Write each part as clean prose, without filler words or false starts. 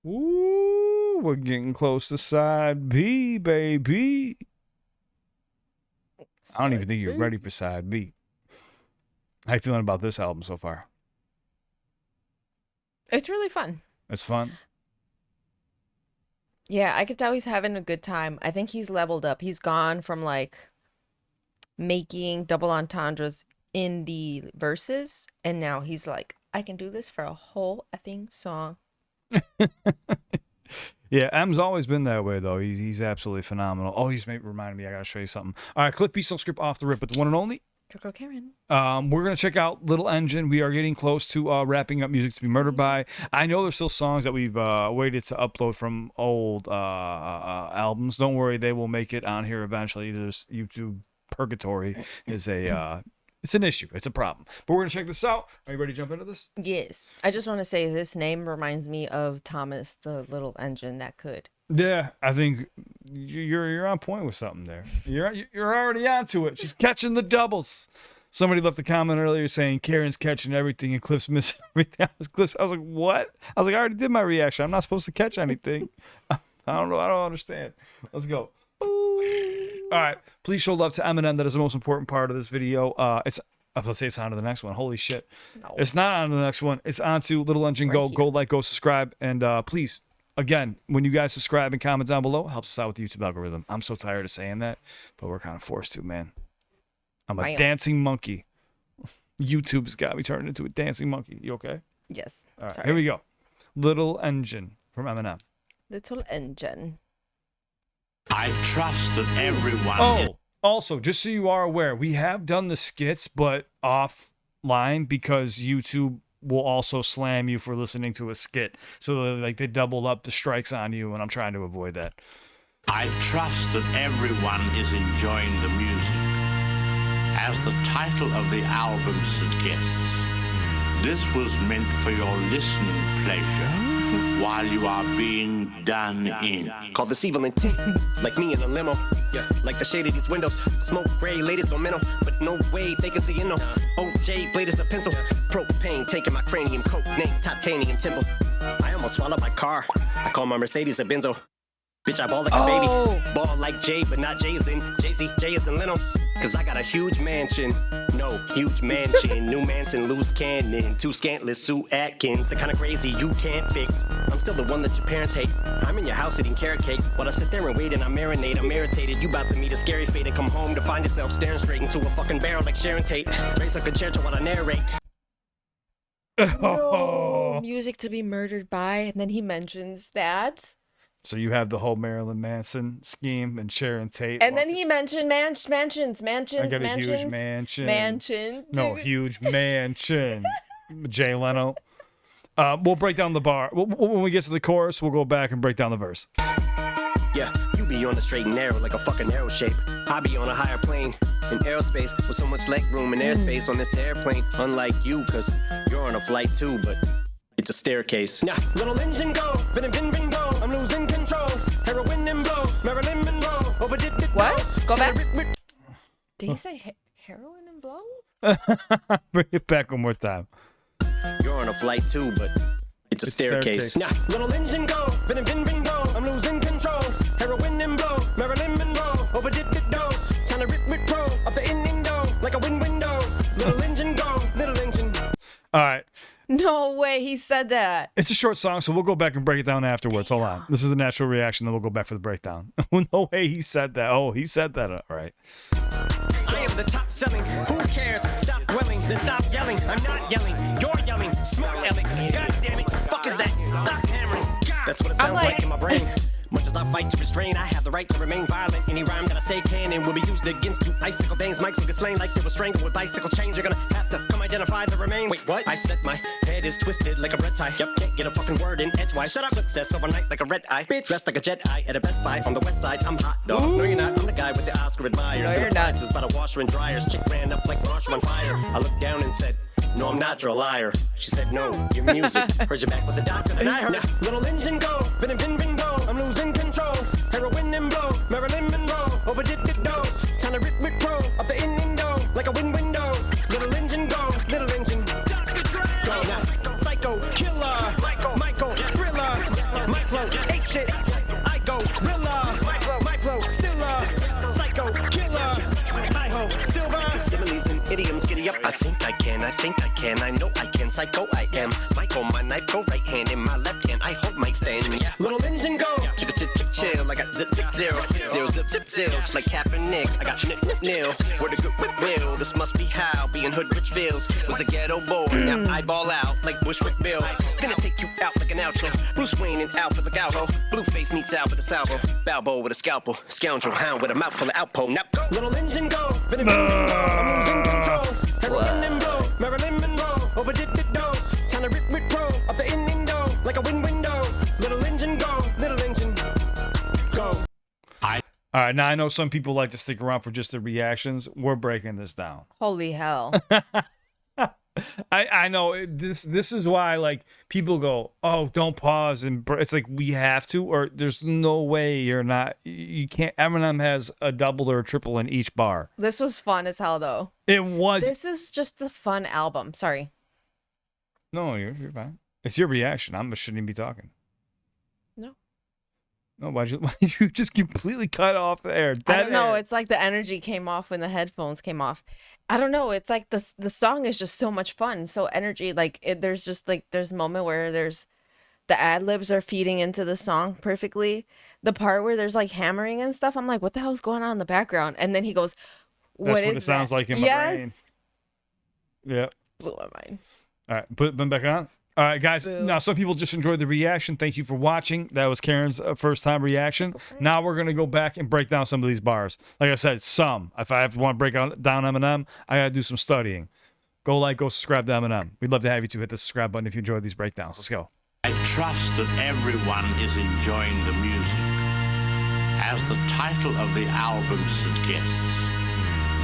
Ooh, we're getting close to side B, baby. I don't even think you're ready for side B. How you feeling about this album so far? It's really fun. It's fun? Yeah, I could tell he's having a good time. I think he's leveled up. He's gone from like making double entendres in the verses, and now he's like, I can do this for a whole effing song. Yeah, M's always been that way, though. He's absolutely phenomenal. Oh, he's reminded me. I got to show you something. All right, CliffBeats script off the rip with the one and only. Coco Karen. We're going to check out Little Engine. We are getting close to wrapping up Music to be Murdered by. I know there's still songs that we've waited to upload from old albums. Don't worry, they will make it on here eventually. There's YouTube purgatory is a... it's an issue. It's a problem. But we're going to check this out. Are you ready to jump into this? Yes. I just want to say this name reminds me of Thomas, the little engine that could. Yeah, I think you're on point with something there. You're already onto it. She's catching the doubles. Somebody left a comment earlier saying Karen's catching everything and Cliff's missing everything. I was like, what? I was like, I already did my reaction. I'm not supposed to catch anything. I don't know. I don't understand. Let's go. All right, please show love to Eminem. That is the most important part of this video. Let's say it's on to the next one. Holy shit. No. It's not on to the next one. It's on to Little Engine. Go like, go subscribe. And please, again, when you guys subscribe and comment down below, it helps us out with the YouTube algorithm. I'm so tired of saying that, but we're kind of forced to, man. I'm a dancing monkey. YouTube's got me turned into a dancing monkey. You okay? Yes. All right, here we go. Little Engine from Eminem. Little Engine. I trust that everyone... Oh, also, just so you are aware, we have done the skits, but offline because YouTube will also slam you for listening to a skit. So, like, they double up the strikes on you, and I'm trying to avoid that. I trust that everyone is enjoying the music. As the title of the album suggests, this was meant for your listening pleasure while you are being done in. Call this evil intent, like me in a limo. Yeah, like the shade of these windows. Smoke gray, ladies on mental, but no way they can see in no. OJ blade is a pencil. Propane taking my cranium, coke name, titanium temple. I almost swallowed my car. I call my Mercedes a Benzo. Bitch, I ball like a baby. Ball like Jay, but not Jay's in. Jay-Z, Jay is in Leno. Cause I got a huge mansion. No, huge mansion. New Manson, loose cannon. Too scantless, Sue Atkins. The kind of crazy you can't fix. I'm still the one that your parents hate. I'm in your house eating carrot cake. While I sit there and wait and I marinate. I'm irritated. You about to meet a scary fate and come home to find yourself staring straight into a fucking barrel like Sharon Tate. Trace a concerto while I narrate. No, music to be murdered by. And then he mentions that. So you have the whole Marilyn Manson scheme and Sharon Tate. And then he mentioned mansions. I got a huge mansion. Mansion. No, huge mansion. Jay Leno. We'll break down the bar. When we get to the chorus, we'll go back and break down the verse. Yeah, you be on the straight and narrow like a fucking arrow shape. I be on a higher plane in aerospace with so much leg room and airspace on this airplane. Unlike you, cause you're on a flight too, but it's a staircase. Now, little engine go, bin go. I'm losing control. Heroin and blow, Marilyn Monroe. Overdid it. What? Go back. Did he say heroin and blow? Bring it back one more time. You're on a flight too, but it's a staircase. Now, little engine go, bin go. I'm losing control. Heroin and blow, Marilyn Monroe. Overdid it dose. Time to rip pro up the window like a window. Little engine go, little engine. All right. No way he said that. It's a short song, so we'll go back and break it down afterwards. Hold on. This is the natural reaction, then we'll go back for the breakdown. No way he said that. Oh, he said that. All right. I am the top selling. Who cares? Stop dwelling, then stop yelling. I'm not yelling. You're yelling. Smart yelling. God damn it. Fuck is that? Stop hammering. God. That's what it sounds like in my brain. Much as I fight to restrain, I have the right to remain violent. Any rhyme that I say can and will be used against you. Icicle veins, mics will get slain like they were strangled with bicycle chains. You're gonna have to come identify the remains. Wait, what? I said my head is twisted like a red tie. Yep, can't get a fucking word in edgewise. Shut up. Success overnight like a red eye. Bitch, dressed like a Jedi at a Best Buy on the west side. I'm hot, dog. Ooh. No, you're not. I'm the guy with the Oscar admirers. No, you're not. It's about a washer and dryers. Chick ran up like Marshall on fire. I looked down and said, no, I'm not your liar. She said, no, your music. Heard you back with the doctor, then I heard. Now, little engine go, bin go. I'm losing control. Heroin and blow, Marilyn Monroe. Overdid it dose. Time to rip pro up the window like a window. Little engine go, little engine. Dr. Dre. Go now. Psycho killer. Michael thriller. shit. I go Rilla, my flow still psycho killer. I ho silver. Similes and idioms, giddy up. I think I can, I know I can. Psycho I am. Michael, my knife go right hand in my left hand. I hold my stand. Yeah. Little engine go. Chicka chick chick chill. I got zip zip zero. Zero zip zip zero. Just like Kaepernick. I got nip nip nil. Where the good whip will. This must be how being hood rich feels. Was a ghetto boy. Now I ball out like Bushwick Bill. Gonna take you out like an outro. Bruce Wayne and Alfred the Gallo. Blueface meets Alfred the Salvo. Balbo with a scalpel. Scoundrel hound with a mouth full of outpo. Now go. Little engine go. Been a I'm losing control. Heroin and blow. Marilyn Monroe. Overdid the dose. Time to rip pro. Up the in door. Like a wind window. Little engine go. Little engine go. All right, now I know some people like to stick around for just the reactions. We're breaking this down. Holy hell. I know this is why like people go, oh, don't pause, and it's like we have to, or there's no way you can't. Eminem has a double or a triple in each bar. This was fun as hell, though. It was. This is just a fun album. Sorry. No, you're fine. It's your reaction. I shouldn't even be talking. No, why'd you just completely cut off the air? I don't know. It's like the energy came off when the headphones came off. I don't know. It's like the song is just so much fun, so energy. Like there's just like there's a moment where there's the ad libs are feeding into the song perfectly. The part where there's like hammering and stuff, I'm like, what the hell's going on in the background? And then he goes, That's what it sounds like in my brain. Yeah. Blew my mind. All right, put them back on. All right, guys. Boo. Now, some people just enjoyed the reaction. Thank you for watching. That was Karen's first time reaction. Now we're going to go back and break down some of these bars. Like I said, some. If I want to break down Eminem, I got to do some studying. Go like, go subscribe to Eminem. We'd love to have you two hit the subscribe button if you enjoyed these breakdowns. Let's go. I trust that everyone is enjoying the music. As the title of the album suggests,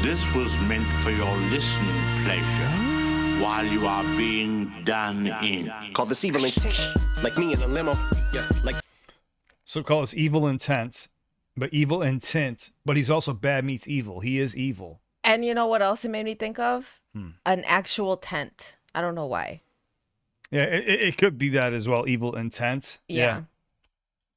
this was meant for your listening pleasure while you are being done in. Call this evil intent. Like me in a limo. Yeah, like. So call this evil intent, but evil intent. But he's also bad meets evil. He is evil. And you know what else it made me think of? An actual tent. I don't know why. Yeah, it could be that as well. Evil intent. Yeah.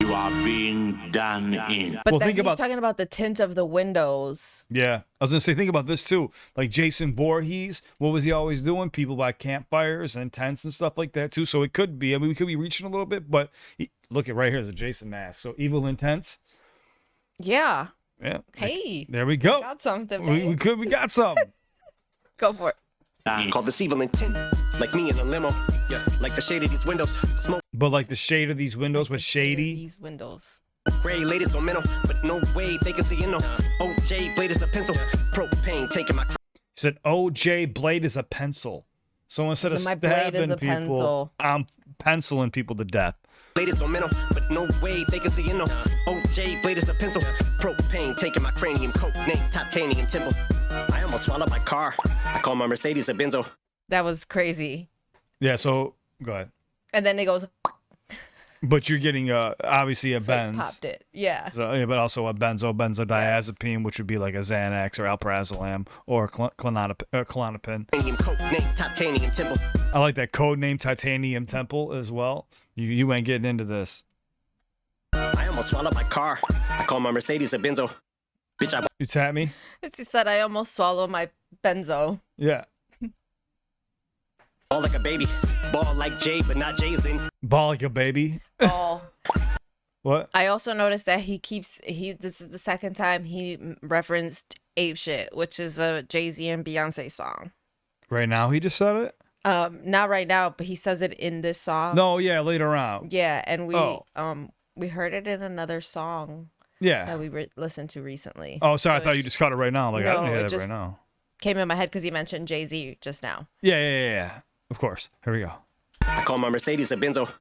You are being done in. But Well, then think he's about- talking about the tint of the windows. Yeah. I was going to say, think about this too. Like Jason Voorhees, what was he always doing? People by campfires and tents and stuff like that too. So it could be, I mean, we could be reaching a little bit, but look at right here is a Jason mask. So evil intent. Yeah. Yeah. Hey. There we go. Got something, We babe. we got some. Go for it. Call this evil intent. Like me in a limo. Yeah, like the shade of these windows. Smoke. But like the shade of these windows was shady. These windows. Gray ladies go mental, but no way they can see in no. OJ blade is a pencil. Propane taking my. He said, OJ blade is a pencil. So instead of My blade is stabbing a people, pencil. I'm penciling people to death. Ladies go mental, but no way they can see in no. OJ blade is a pencil. Propane taking my cranium. Coke name titanium temple. I almost swallowed my car. I call my Mercedes a Benzo. That was crazy. Yeah, so go ahead. And then it goes, But you're getting obviously a so it Benz. popped it. Yeah. So, yeah, but also a benzodiazepine, which would be like a Xanax or alprazolam or Klonopin. Cranium Coke name titanium temple. I like that code name Titanium Temple as well. You ain't getting into this. I almost swallowed my car. I call my Mercedes a Benzo. Bitch, I You tap me? She said, I almost swallowed my benzo. Yeah. ball like a baby. Ball like Jay, but not Jay-Z. Ball like a baby. Oh. What? I also noticed that this is the second time he referenced Ape Shit, which is a Jay-Z and Beyonce song. Right now he just said it? Not right now, but he says it in this song. No, yeah, later on. Yeah, and Oh. we heard it in another song Yeah. that we listened to recently. Oh, sorry. I So thought it you just caught it right now. Like, I No, don't hear it that just- right now. came in my head because he mentioned Jay-Z just now. Yeah. Of course. Here we go. I call my Mercedes a Benzo.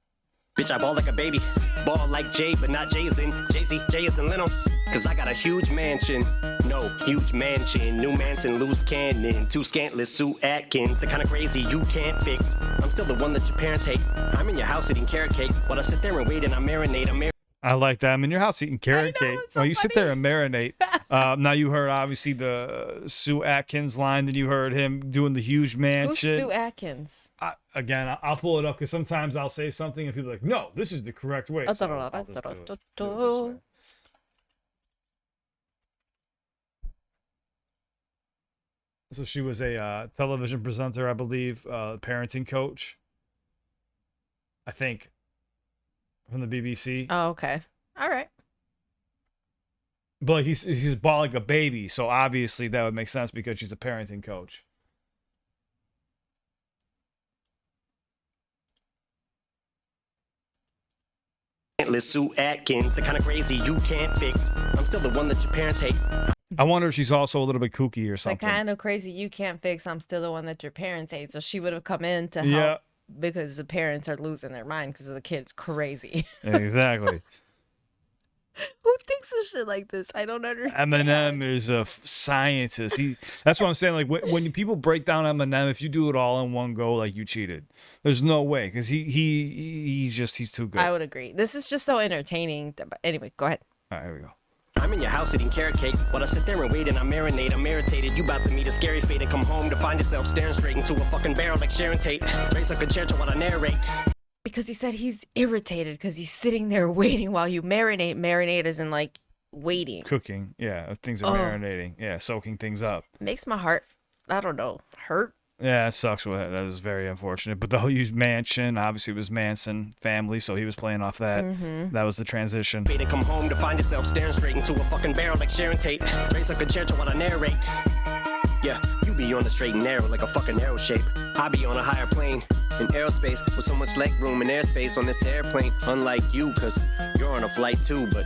Bitch, I ball like a baby. Ball like Jay, but not Jay-Z. Jay-Z, Jay is in Leno. Cause I got a huge mansion. No, huge mansion. New Manson, loose cannon. Too scantless, Sue Atkins. The kind of crazy you can't fix. I'm still the one that your parents hate. I'm in your house eating carrot cake while I sit there and wait and I marinate. I like that. I'm in your house eating carrot I know, cake. it's so You sit there funny. and marinate. Now you heard obviously the Sue Atkins line. Then you heard him doing the huge Who's mansion. Sue Atkins? I'll pull it up because sometimes I'll say something and people are like, no, this is the correct way. So I'll just do it this way. So she was a television presenter, I believe, parenting coach. I think from the BBC. Oh, okay. All right. But he's bought like a baby, so obviously that would make sense because she's a parenting coach. Sue Atkins, the kind of crazy you can't fix. I'm still the one that your parents hate. I wonder if she's also a little bit kooky or The something. kind of crazy you can't fix. I'm still the one that your parents hate. So she would have come in to help Yeah. because the parents are losing their mind because the kid's crazy. Exactly. Who thinks of shit like this? I don't understand. Eminem is a scientist. That's what I'm saying. Like when people break down Eminem, if you do it all in one go, like you cheated. There's no way because he's too good. I would agree. This is just so entertaining. But anyway, go ahead. All right, here we go. I'm in your house eating carrot cake while I sit there and wait and I marinate. I'm irritated. You about to meet a scary fate and come home to find yourself staring straight into a fucking barrel like Sharon Tate. Trace like a church while I narrate. Because he said he's irritated because he's sitting there waiting while you marinate. Marinate is in like waiting. Cooking, yeah, things are marinating, yeah, soaking things up. Makes my heart, I don't know, hurt. Yeah, it sucks. That is very unfortunate. But the whole used mansion, obviously, it was Manson family, so he was playing off that. That was the transition. Wait and come home to find yourself staring straight into a fucking barrel like Sharon Tate. Trace like a church while I narrate. Yeah, you be on the straight and narrow like a fucking arrow shape. I be on a higher plane in aerospace with so much leg room and airspace on this airplane. Unlike you, cause you're on a flight too, but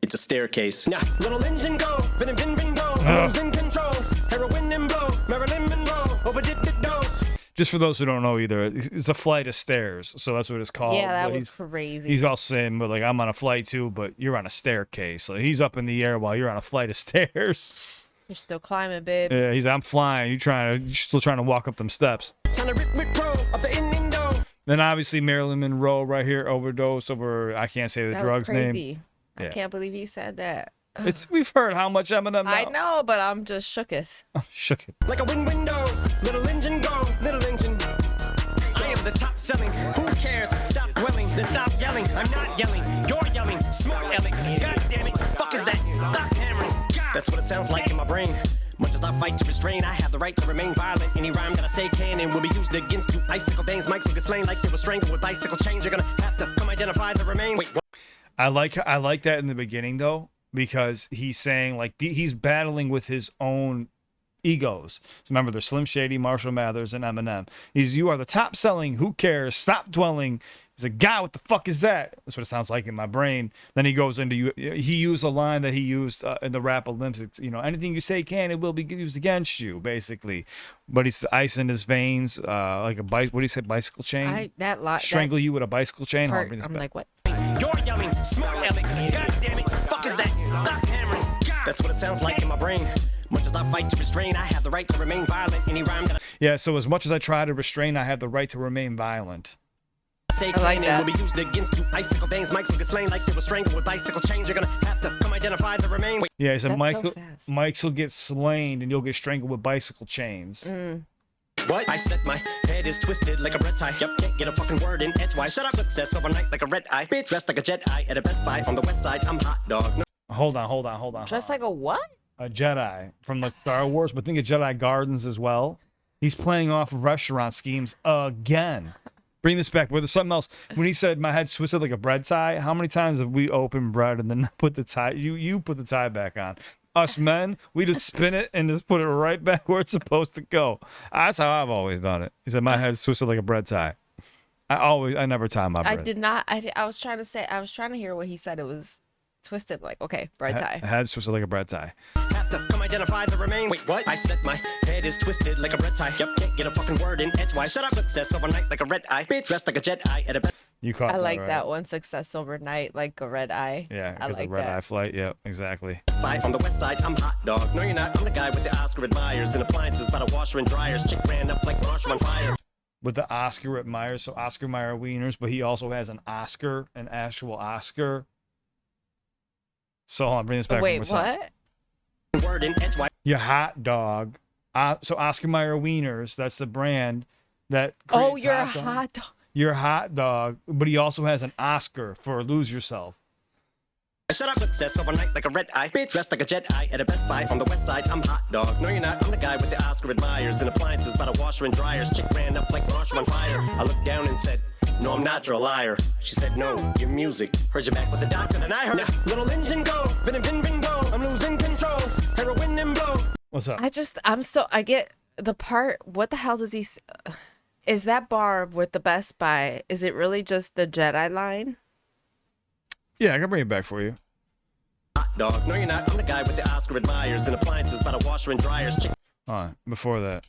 it's a staircase. Now, little engine go, bin go, who's in control? Heroin and blow, Marilyn Monroe, overdid the dose. Just for those who don't know either, it's a flight of stairs, so that's what it's called. Yeah, that But was crazy. He's also saying, but like, I'm on a flight too, but you're on a staircase. So he's up in the air while you're on a flight of stairs. You're still climbing, babe. Yeah, I'm flying. You're still trying to walk up them steps. Time to rip pro up the ending door. Then obviously Marilyn Monroe right here overdosed over, I can't say the That drug's was name. crazy. Yeah. I can't believe he said that. We've heard how much Eminem. I know, but I'm just shooketh. Shook it. Like a window, little engine go, little engine. I am the top selling. Who cares? Stop dwelling, then stop yelling. I'm not yelling, you're yelling. Smart Ellie. God damn it, fuck is that? Stop hammering. That's what it sounds like in my brain. Much as I fight to restrain, I have the right to remain violent. Any rhyme that I say can and will be used against you. Icicle veins, mics will get slain like they were strangled with bicycle chains. You're gonna have to come identify the remains. Wait, what? I like that in the beginning though, because he's saying like he's battling with his own egos. So remember, there's Slim Shady, Marshall Mathers, and Eminem. You are the top selling. Who cares? Stop dwelling. He's like, God, what the fuck is that? That's what it sounds like in my brain. Then he goes into he used a line that he used in the rap Olympics. Anything you say can, it will be used against you, basically. But he's icing his veins like a bike. What do you say? Bicycle chain? Strangle you with a bicycle chain. Part, I'm like, what? You're yelling, smart Ellie. God damn it, fuck is that? Stop hammering. That's what it sounds like in my brain. Much as I fight to restrain, I have the right to remain violent. Any rhyme that Yeah, so as much as I try to restrain, I have the right to remain violent. I say like can and will be used against you. Icicle veins, mics will get slain like they were strangled with bicycle chains. You're gonna have to come identify the remains. Wait, Yeah, he said That's so fast. Mics will get slain and you'll get strangled with bicycle chains. what? I said my head is twisted like a red tie. Yep, can't get a fucking word in edgewise. Shut up. Success overnight like a red eye. Bitch, dressed like a Jedi at a Best Buy on the west side. I'm hot dog. No. Hold on. Just like a what? A Jedi from like Star Wars, but think of Jedi Gardens as well. He's playing off of restaurant schemes again. Bring this back. With something else. When he said my head's twisted like a bread tie, how many times have we opened bread and then put the tie? You put the tie back on. Us men, we just spin it and just put it right back where it's supposed to go. That's how I've always done it. He said my head's twisted like a bread tie. I never tie my bread. I did not. I was trying to hear what he said. It was twisted like, okay, bread tie. Head's twisted like a bread tie. Have to come identify the remains. Wait, what? I said my head is twisted like a red tie. Yep, can't get a fucking word in edgewise. Shut up. Success overnight like a red eye. Bitch, dressed like a Jedi at a Best You caught I like right. that one. Success overnight, like a red eye. Yeah, I because like the red that. eye flight. Yep, exactly. Buy on the west side. I'm hot dog. No, you're not. I'm the guy with the Oscar admires and appliances by the washer and dryers. Chick ran up like Marshall on fire. With the Oscar at Myers, so Oscar Mayer Wieners, but he also has an Oscar, an actual Oscar So hold on, bring this back. Wait, one more time. what? Word in edgewise. Your hot dog. So Oscar Mayer Wieners, that's the brand that. Oh, creates you're a dog. hot dog. Your hot dog, but he also has an Oscar for Lose Yourself. Shut up, success overnight like a red eye. Bitch, dressed like a Jedi at a Best Buy on the west side. I'm hot dog. No, you're not. I'm the guy with the Oscar admirers and appliances by the washer and dryers. Chick ran up like Marshall on fire. I looked down and said, no, I'm not, you're a liar. She said, no, your music. Heard you back with the doctor, and I heard little engine go. Bin go. I'm losing control. Heroin and blow. What's up? I get the part. What the hell does he? Is that bar with the Best Buy? Is it really just the Jedi line? Yeah, I can bring it back for you. Hot dog. No, you're not. I'm the guy with the Oscar admirers and appliances by the washer and dryers. Chick Before that.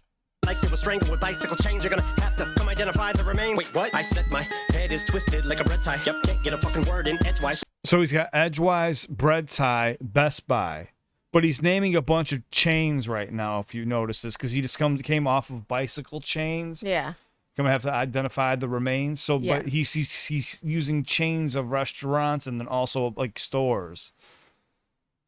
like they were strangled with bicycle chains. You're gonna have to come identify the remains. Wait, what? I said my head is twisted like a bread tie. Yep, can't get a fucking word in edgewise. So he's got Edgewise, Bread Tie, Best Buy. But he's naming a bunch of chains right now, if you notice this, because he just came off of bicycle chains. Yeah. Gonna have to identify the remains. So, Yeah. but he's using chains of restaurants and then also like stores.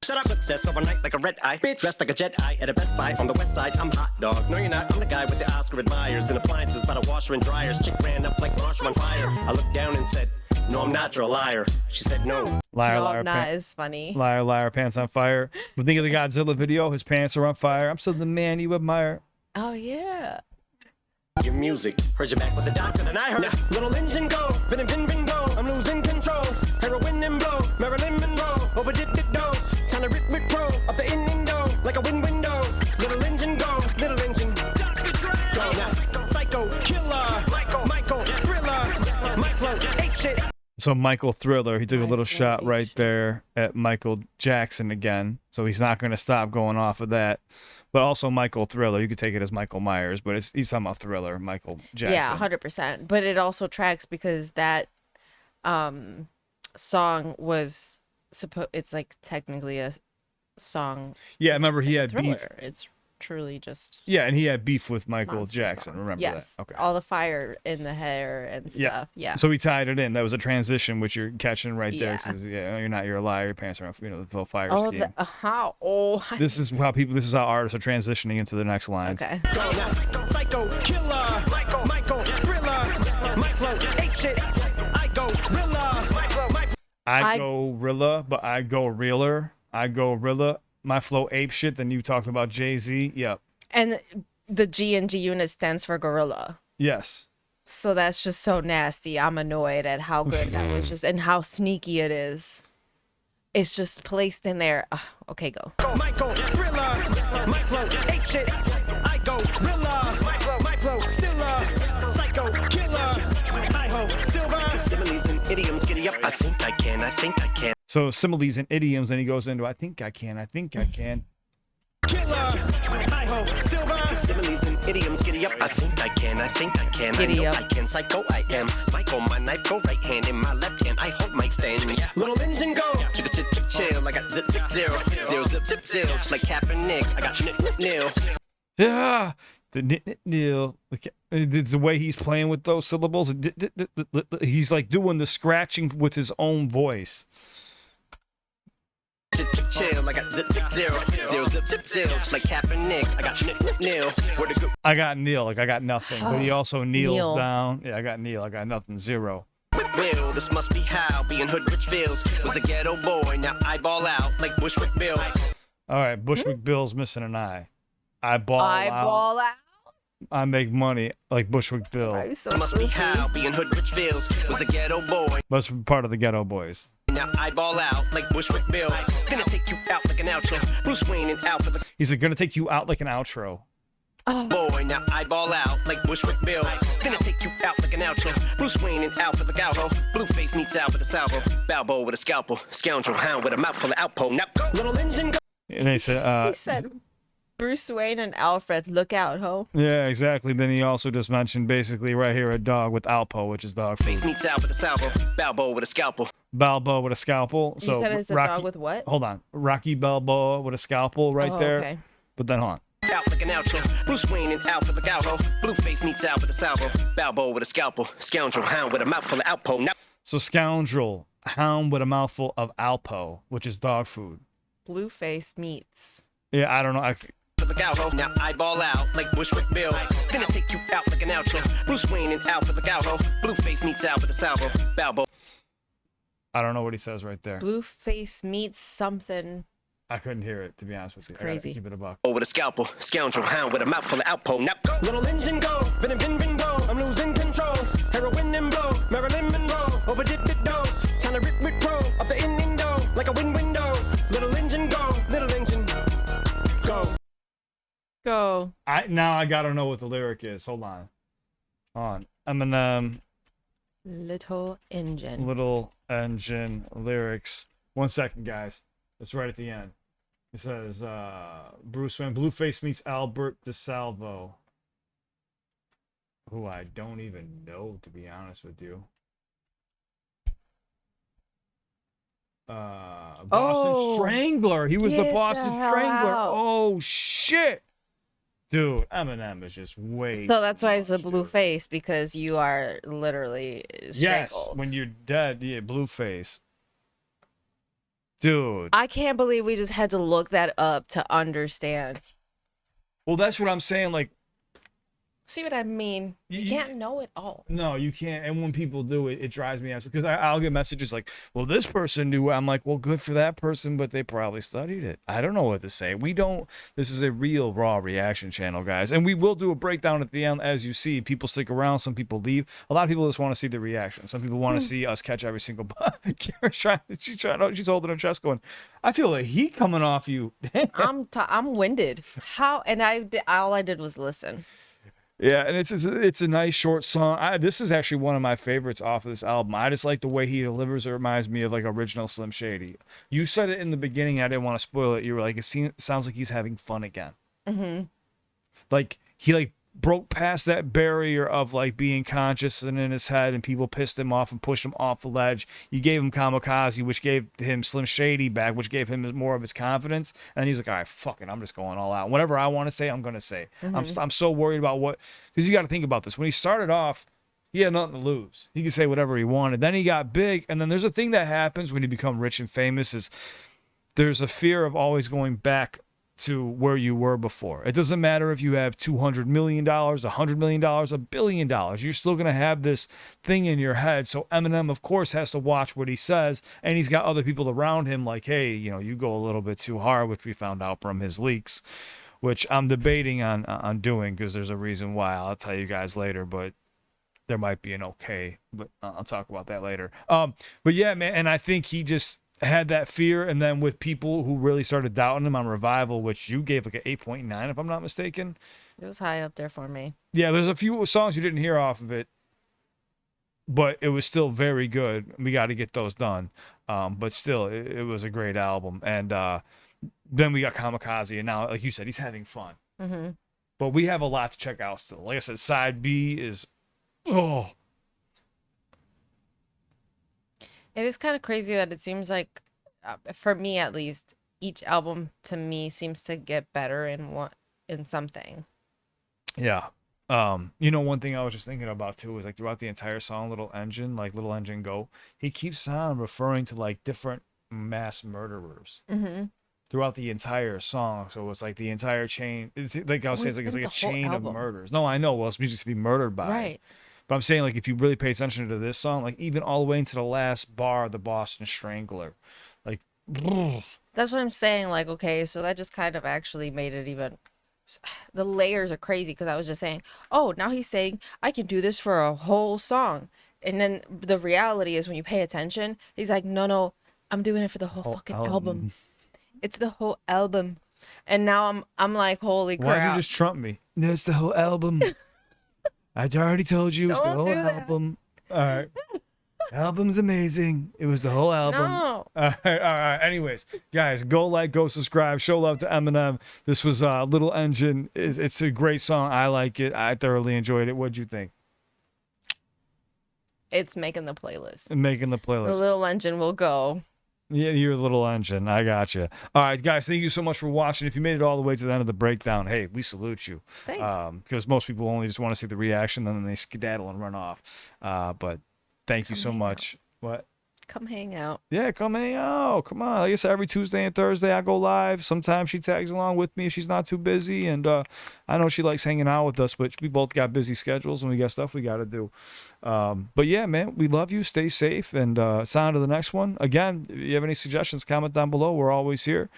Shut up, success overnight like a red eye. Bitch, dressed like a Jedi at a Best Buy on the west side. I'm hot dog. No, you're not. I'm the guy with the Oscar admirers and appliances by the washer and dryers. Chick ran up like Marshall on fire. I looked down and said, no, I'm not, you're a liar. She said, no. Liar, No, liar, I'm not as funny. liar, liar, pants on fire. But think of the Godzilla video. His pants are on fire. I'm still the man you admire. Oh yeah. Your music. Heard you back with the doctor, and I heard little engine go. Bin go. I'm losing control. Heroin and blow. Marilyn Monroe. Overdid the dose. Time to rip pro. Up the window. Like a window. Little engine go. Little engine. Dr. Dre. Go now. Psycho. Killer. Michael. Thriller. My flow. Ape shit. So Michael Thriller, he took a little Michael shot right H. there at Michael Jackson again. So he's not going to stop going off of that. But also Michael Thriller, you could take it as Michael Myers, but he's talking about Thriller, Michael Jackson. Yeah, 100%. But it also tracks because that song was it's like technically a song. Yeah, I remember he had Thriller. beef. It's truly just Yeah, and he had beef with Michael monster Jackson. song. Remember yes. that? Okay. All the fire in the hair and Yeah. stuff. Yeah. So he tied it in. That was a transition, which you're catching right there. Yeah. To, you're not. You're a liar. Your pants are on. The little fire Oh, scheme. This is how people. This is how artists are transitioning into the next lines. Okay. Go now. Psycho. Killer. Michael. Thriller. My flow. Ape shit. I go. Thriller. My flow. I go Rilla, but I go realer. I go Rilla. My flow ape shit. Then you talked about Jay-Z. Yep. And the G in G unit stands for gorilla. Yes. So that's just so nasty. I'm annoyed at how good that was just and how sneaky it is. It's just placed in there. Okay, go. Michael, Thriller, my flow, ape shit. I go, Thriller, my flow, stiller, psycho, killer. I ho, silver. Similes and idioms, giddy up. I think I can. So similes and idioms, and he goes into I think I can. Killer, I ho, silver. Similes and idioms, giddy up. I think I can. Giddy I know up. I can. Psycho, I am. Michael, my knife, go right hand in my left hand. I hold my stand. Yeah. Little engine go. Chill. I got zip zero. Zip zero. Just like Kaepernick. I got nil. Yeah. The nil. It's the way he's playing with those syllables. He's like doing the scratching with his own voice. Chill, I got zip zero. Zip zero. Just like Kaepernick. I got nil. Where to go? I got Neil, like I got nothing. But he also kneels Neil. down. Yeah, I got Neil, I got nothing. Zero. Will, this must be how being hood rich feels. Was a ghetto boy, now I ball out like Bushwick Bill. All right, Bushwick Bill's missing an eye. I ball out. Eyeball out. I make money like Bushwick Bill. Are you so Must be spooky? how being hood rich feels. Was a ghetto boy, Must be part of the Ghetto Boys. now I ball out like Bushwick Bill. Gonna take you out like an outro. Bruce Wayne and Alpha the He's like, gonna take you out like an outro. boy, now I ball out like Bushwick Bill. Gonna take you out like an outro. Bruce Wayne and Alpha the Gallo. Blueface meets Alpha the Salvo. Balbo with a scalpel. Scoundrel hound with a mouthful of outpo. Now go. Little engine go. And they said, He said, Bruce Wayne and Alfred, look out, ho. yeah, exactly. Then he also just mentioned basically right here a dog with Alpo, which is dog Face food. meets Alpha the Salvo. Balbo with a scalpel. Balboa with a scalpel. You So said it's a Rocky, dog with what? Hold on, Rocky Balboa with a scalpel right Oh, there. okay. But then hold on. Out like an outro. Bruce Wayne and Alpha the Gallo. Blueface meets Alpha the Salvo. Balbo with a scalpel. Scoundrel hound with a mouthful of outpo. Now So scoundrel hound with a mouthful of Alpo, which is dog food. Blueface meets. Yeah, I don't know. For the gal ho, now I ball out like Bushwick Bill. Gonna take you out like an outro. Bruce Wayne and Al for the gal ho. Blueface meets Al for the salvo. Balbo. I don't know what he says right there. Blueface meets something. I couldn't hear it, to be honest with you. Crazy. I gotta keep it a buck. Oh, with a scalpel, scoundrel, hound with a mouthful of Alpo. Now go, little engine go, bin go. I'm losing control. Heroin and blow, Marilyn Monroe. Overdid the dose, time to rip with pro. Up the in door, like a window. Little engine go, little engine go. Go. Now I gotta know what the lyric is. Hold on. Eminem. Little engine. Little engine lyrics. 1 second, guys. It's right at the end. It says, Bruce Wayne, Blueface meets Albert DeSalvo. Who I don't even know, to be honest with you. Boston Strangler. He was the get Boston the hell Strangler. out. Oh, shit. Dude, Eminem is just way. So that's why it's a too much, blue dude. face, because you are literally Yes, strangled. when you're dead, yeah, Blueface. Dude. I can't believe we just had to look that up to understand. Well, that's what I'm saying. Like, See what I mean? You Ye- can't know it all. no, you can't. And when people do it, it drives me out. Because I'll get messages like, well, this person knew. I'm like, well, good for that person, but they probably studied it. I don't know what to say. We don't. This is a real raw reaction channel, guys. And we will do a breakdown at the end. As you see, people stick around. Some people leave. A lot of people just want to see the reaction. Some people want to see us catch every single. Karen's trying. She's holding her chest going, I feel a heat coming off you. I'm winded. How? And all I did was listen. Yeah, and it's a nice short song. This is actually one of my favorites off of this album. I just like the way he delivers. It reminds me of like original Slim Shady. You said it in the beginning. I didn't want to spoil it. You were like, it sounds like he's having fun again. Mm-hmm. Like he broke past that barrier of like being conscious and in his head, and people pissed him off and pushed him off the ledge. You gave him Kamikaze, which gave him Slim Shady back, which gave him more of his confidence. And he's like, all right, fuck it, I'm just going all out. Whatever I want to say, I'm gonna say. I'm so worried about because you got to think about this. When he started off, he had nothing to lose. He could say whatever he wanted. Then he got big, and then there's a thing that happens when you become rich and famous is there's a fear of always going back to where you were before. It doesn't matter if you have $200 million, $100 million, $1 billion. You're still going to have this thing in your head. So Eminem, of course, has to watch what he says. And he's got other people around him like, hey, you go a little bit too hard, which we found out from his leaks, which I'm debating on doing because there's a reason why. I'll tell you guys later, but there might be an okay. But I'll talk about that later. But yeah, man, and I think he just had that fear, and then with people who really started doubting him on Revival, which you gave like an 8.9 if I'm not mistaken. It was high up there for me. Yeah, there's a few songs you didn't hear off of it, but it was still very good. We got to get those done. But still, it was a great album. And then we got Kamikaze, and now, like you said, he's having fun. Mm-hmm. But we have a lot to check out still. Like I said, side B is It is kind of crazy that it seems like, for me at least, each album to me seems to get better in something. Yeah. One thing I was just thinking about too is like throughout the entire song, Little Engine Go, he keeps on referring to like different mass murderers throughout the entire song. So it's like the entire chain. It's like I was saying, it's like a chain of murders. No, I know. Well, it's music to be murdered by. Right. But I'm saying, like, if you really pay attention to this song, like, even all the way into the last bar, the Boston Strangler, like, That's what I'm saying. Like, okay, so that just kind of actually made it even. The layers are crazy because I was just saying, oh, now he's saying I can do this for a whole song, and then the reality is when you pay attention, he's like, no, I'm doing it for the whole fucking album. It's the whole album, and now I'm like, holy crap! Why'd you just trump me? That's the whole album. I already told you it's the Don't whole do that. album. All right. Album's amazing. It was the whole album. No. All right. Anyways, guys, go subscribe, show love to Eminem. This was Little Engine. It's a great song. I like it. I thoroughly enjoyed it. What'd you think? It's making the playlist. Making the The playlist. little engine will go. Yeah, you're a Little Engine. I got you. All right, guys, thank you so much for watching. If you made it all the way to the end of the breakdown, hey, we salute you. Thanks. Because most people only just want to see the reaction, and then they skedaddle and run off. But thank you so much. What? Come hang out. Yeah, come hang out. Come on. Like I said, every Tuesday and Thursday I go live. Sometimes she tags along with me if she's not too busy. And I know she likes hanging out with us, but we both got busy schedules and we got stuff we got to do. But yeah, man, we love you. Stay safe and sign to the next one. Again, if you have any suggestions, comment down below. We're always here.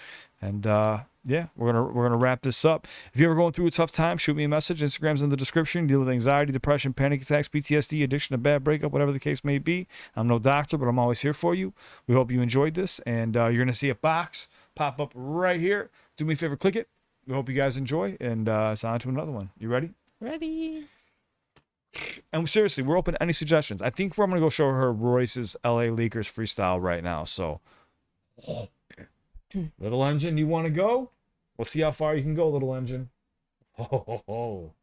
And yeah, we're gonna wrap this up. If you're ever going through a tough time, shoot me a message. Instagram's in the description. Deal with anxiety, depression, panic attacks, PTSD, addiction, a bad breakup, whatever the case may be. I'm no doctor, but I'm always here for you. We hope you enjoyed this, and you're gonna see a box pop up right here. Do me a favor, click it. We hope you guys enjoy, and it's on to another one. You ready? Ready. And seriously, we're open to any suggestions. I think I'm gonna go show her Royce's LA Leakers freestyle right now. So. Little engine, you want to go? We'll see how far you can go, little engine. Ho, ho, ho.